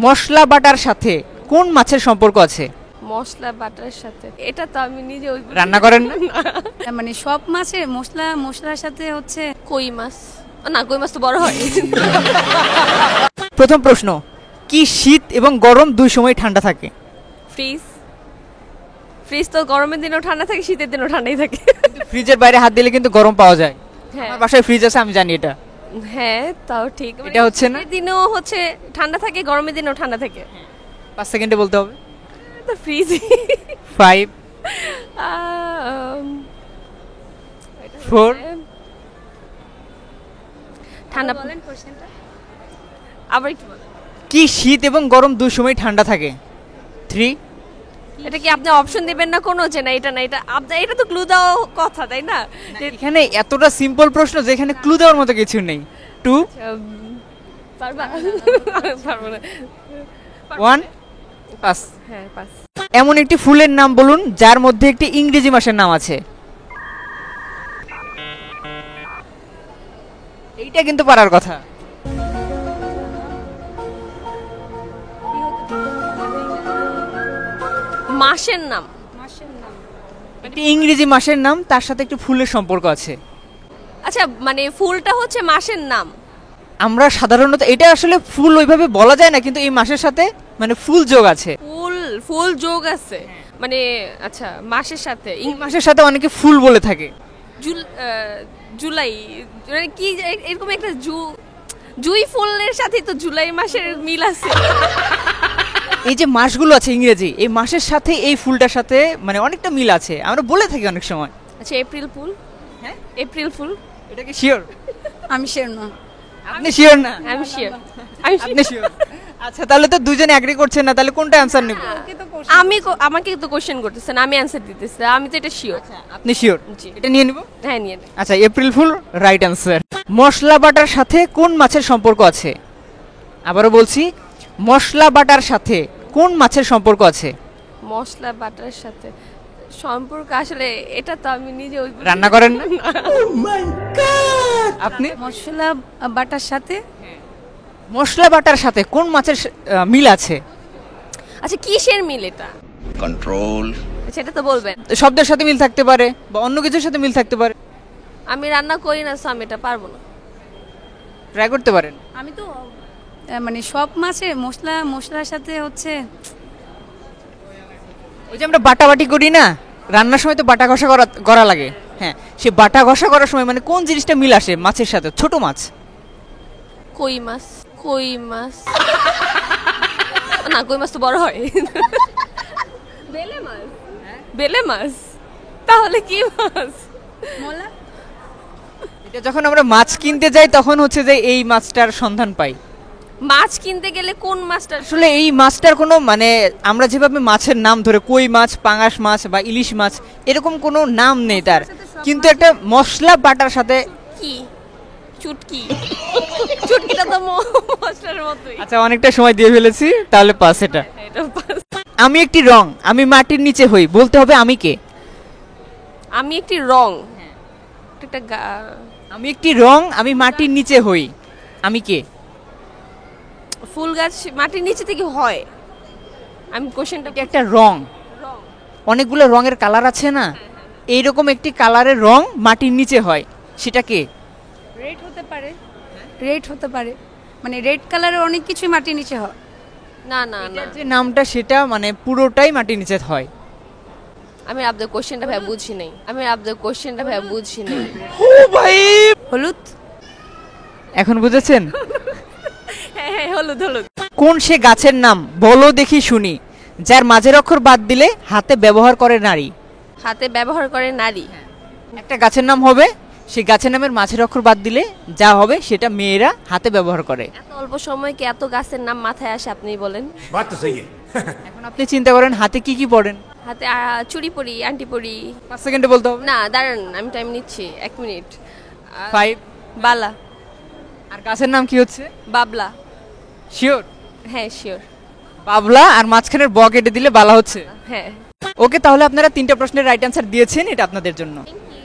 মশলা butter সাথে কোন মাছের সম্পর্ক আছে? মশলা বাটার সাথে, এটা তো আমি নিজে রান্না করেন না? মানে সব মাছের মশলার সাথে হচ্ছে কই মাছ। না, কই মাছ তো বড় হয়। প্রথম প্রশ্ন, কি শীত এবং গরম দুই সময় ঠান্ডা থাকে? ফ্রিজ। ফ্রিজ তো গরমের দিনেও ঠান্ডা থাকে, শীতের দিনেও ঠান্ডাই থাকে। ফ্রিজের বাইরে হাত দিলে কিন্তু গরম পাওয়া যায়। হ্যাঁ আমার বাসায় ফ্রিজ আছে, আমি জানি এটা। হ্যাঁ, তাও ঠিক। এটা হচ্ছে না? শীতের দিনেও হচ্ছে ঠান্ডা থাকে, গরমের দিনেও ঠান্ডা থাকে। 5 সেকেন্ডে বলতে হবে। তো ফ্রিজ। 5 4 ঠান্ডা। বলেন কোশ্চেনটা। আবার একটু বলেন। কি শীত এবং গরম দুই সময় ঠান্ডা থাকে? 3 এটা কি আপনি অপশন দিবেন না কোনো, যে না এটা না এটা? এটা তো ক্লু দেওয়া কথা, তাই না? এখানে এতটা সিম্পল প্রশ্ন যে এখানে ক্লু দেওয়ার মতো কিছু নেই। 2 পারবা? পারবো না। 1 পাস। হ্যাঁ, পাস। এমন একটি ফুলের নাম বলুন যার মধ্যে একটি ইংরেজি মাসের নাম আছে। এইটা কিন্তু পারার কথা। মাসের নাম? একটি ইংরেজি মাসের নাম, তার সাথে একটি ফুলের সম্পর্ক আছে। আচ্ছা, মানে ফুলটা হচ্ছে মাসের নাম? আমরা সাধারণত এটা আসলে ফুল ওইভাবে বলা যায় না, কিন্তু এই মাসের সাথে মানে ফুল যোগ আছে। ফুল যোগ আছে মানে? আচ্ছা, মাসের সাথে এই মাসের সাথে অনেকে ফুল বলে থাকে। জুলাই, মানে কি এরকম একটা জুই ফুলের সাথে তো জুলাই মাসের মিল আছে। এই যে মাসগুলো আছে ইংরেজি, এই মাসের সাথে এই ফুলটার সাথে মানে অনেকটা মিল আছে, আমরা বলে থাকি অনেক সময়। আচ্ছা, এপ্রিল ফুল? হ্যাঁ, এপ্রিল ফুল। এটা কি শিওর? আমি শিওর না। আপনি শিওর না? আমি শিওর। আপনি শিওর? আচ্ছা, তাহলে তো দুজনে এগ্রি করছেন না, তাহলে কোনটা অ্যানসার নেব? আমাকে তো কোশ্চেন করতেছেন, আমি অ্যানসার দিতেছি, আমি তো এটা শিওর। আপনি শিওর? জি। এটা নিয়ে নিব। হ্যাঁ, নিয়ে নেন। আচ্ছা, এপ্রিল ফুল রাইট অ্যানসার। মশলা বাটার সাথে কোন মাছের সম্পর্ক আছে? আবারও বলছি, মশলা বাটার সাথে কোন মাছের সম্পর্ক আছে? মশলা বাটার সাথে সম্পর্ক, আসলে এটা তো আমি নিজে রান্না করেন না? আপনি? মশলা বাটার সাথে মশলা বাটার সাথে কোন মাছের মিল আছে? আচ্ছা, কিসের মিল এটা? কন্ট্রোল। সেটা তো বলবেন। শব্দের সাথে মিল থাকতে পারে বা অন্য কিছুর সাথে মিল থাকতে পারে। আমি রান্না করি না, সো আমি এটা পারবো না। ট্রাই করতে পারেন। আমি তো মানে সব মাছের মশলার সাথে হচ্ছে ওই যে আমরা বাটাবাটি করি না, রান্নার সময় তো বাটা ঘষা করা লাগে। হ্যাঁ, সে বাটা ঘষা করার সময় মানে কোন জিনিসটা মিল আসে মাছের সাথে? ছোট মাছ। কই মাছ। কই মাছ। না, কই মাছ তো বড় হয়। বেলে মাছ। বেলে মাছ? তাহলে কি মাছ? মলা। এটা যখন আমরা মাছ কিনতে যাই তখন হচ্ছে যে এই মাছটার সন্ধান পাই। মাছ কিনতে গেলে কোন মাছটা? আসলে এই মাছটার কোনো মানে আমরা যেভাবে মাছের নাম ধরে কই মাছ, পাঙাশ মাছ বা ইলিশ মাছ, এরকম কোনো নাম নেই তার, কিন্তু একটা মশলা বাটার সাথে। কি? চুটকি? চুটকিটা তো মশলার মতোই। আচ্ছা, অনেকটা সময় দিয়ে ফেলেছি, তাহলে পাস এটা। এটা পাস। আমি একটি রং, আমি মাটির নিচে হই, বলতে হবে আমি কে? আমি একটি রং, একটা আমি একটি রং, আমি মাটির নিচে হই, আমি কে? ফুল গাছ মাটির নিচে থেকে হয়। আমি কোশ্চেনটা এটা একটা রং, অনেকগুলো রঙের কালার আছে না, এইরকম একটি কালারের রং মাটির নিচে হয়, সেটা কে? রেড হতে পারে। রেড হতে পারে, মানে রেড কালারের অনেক কিছু মাটির নিচে হয়। না না না, যে নামটা সেটা মানে পুরোটাই মাটির নিচে হয়। আমি আপনাদের কোশ্চেনটা ভাই বুঝি নাই। ও ভাই, হলুদ। এখন বুঝেছেন? হ্যাঁ হ্যাঁ, হলুদ হলুদ। কোন সে গাছের নাম বলো দেখি শুনি, যার মাঝের অক্ষর বাদ দিলে হাতে ব্যবহার করে নারী? হাতে ব্যবহার করে নারী? একটা গাছের নাম হবে, সেই গাছের নামের মাঝের অক্ষর বাদ দিলে যা হবে সেটা মেয়েরা হাতে ব্যবহার করে। এত অল্প সময় কি এত গাছের নাম মাথায় আসে? আপনি বলেন। বাত তো সহি। এখন আপনি চিন্তা করেন হাতে কি কি পড়েন। হাতে চুড়ি পরি, আন্টি পরি। 5 সেকেন্ডে বলতে হবে। না, দাঁড়ান, আমি টাইম নিচ্ছি, 1 মিনিট। 5। বালা। আর গাছের নাম কি হচ্ছে? বাবলা। শিওর? হ্যাঁ, শিওর। বাবলা, আর মাঝখানের ব কেটে দিলে বালা হচ্ছে। হ্যাঁ। ওকে, তাহলে আপনারা 3টা প্রশ্নের রাইট অ্যান্সার দিয়েছেন, এটা আপনাদের জন্য। Thank you.